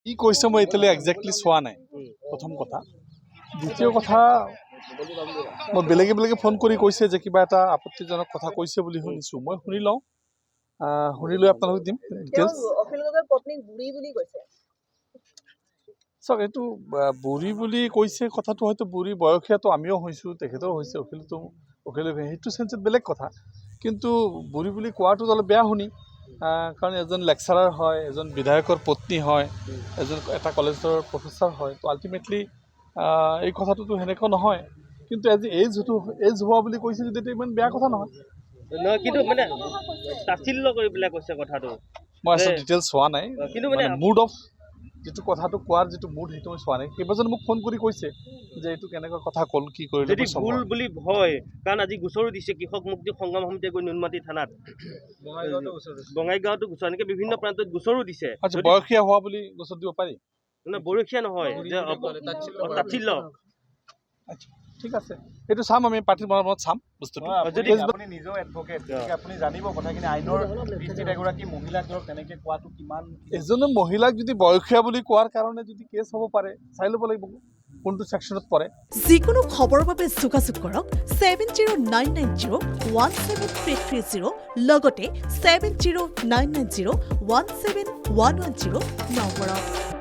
কি কৈছে মই এতিয়ালৈ একজেক্টলি চোৱা নাই প্ৰথম কথা দ্বিতীয় কথা মই বেলেগে ফোন কৰি কৈছে যে কিবা এটা আপত্তিজনক কথা কৈছে বুলি শুনিছোঁ মই শুনি লওঁ শুনি লৈ আপোনালোকক দিম ডিটেইলছ অখিল গগৈৰ পত্নীক বুঢ়ী বুলি কৈছে চাওক এইটো বুঢ়ী বুলি কৈছে কথাটো হয়তো বুঢ়ী বয়সীয়াটো আমিও হৈছোঁ তেখেতেও হৈছে অখিল সেইটো চেঞ্চত বেলেগ কথা কিন্তু বুঢ়ী বুলি কোৱাটো অলপ বেয়া শুনি কাৰণ এজন লেকচাৰাৰ হয় এজন বিধায়কৰ পত্নী হয় এটা কলেজৰ প্ৰফেচাৰ হয় তো আল্টিমেটলি এই কথাটোতো সেনেকুৱা নহয় কিন্তু আজি এজ হোৱা বুলি কৈছে যদি এইটো ইমান বেয়া কথা নহয় কিন্তু মানে তাচিল্য কৰি পেলাই কৈছে কথাটো মই আচলতে ডিটেইলছ চোৱা নাই কিন্তু মানে মুড অফ যিটো কথাটো কোৱাৰ যিটো মুড সেইটো মই চোৱা নাই কেইবাজন মোক ফোন কৰি কৈছে যে এইটো কেনেকুৱা কথা ক'ল কি কৰিলে যদি ভুল বুলি ভয় কাৰণ আজি গোচৰো দিছে কৃষক মুক্তি সংগ্ৰাম সমিতিয়ে গৈ নুনমাটি থানাত বঙাইগাঁৱতো গোচৰ এনেকে বিভিন্ন প্ৰান্তত গোচৰো দিছে আচ্ছা বয়সীয়া হোৱা বুলি গোচৰ দিব পাৰি বৰষীয়া নহয় যে তাচিল্য আচ্ছা ঠিক আছে এইটো চাম আমি পাৰ্টিৰ মনত চাম বস্তুটো যদি আপুনি নিজেও এডভোকেট আপুনি জানিব কথাখিনি আইনৰ দৃষ্টিত এগৰাকী মহিলাক ধৰক তেনেকৈ কোৱাটো কিমান এজনী মহিলাক যদি বয়সীয়া বুলি কোৱাৰ কাৰণে যদি কেছ হ'ব পাৰে চাই ল'ব লাগিব কোনটো ছেকশ্যনত পৰে যিকোনো খবৰৰ বাবে যোগাযোগ কৰক 7099017330 লগতে 7099017110 নম্বৰত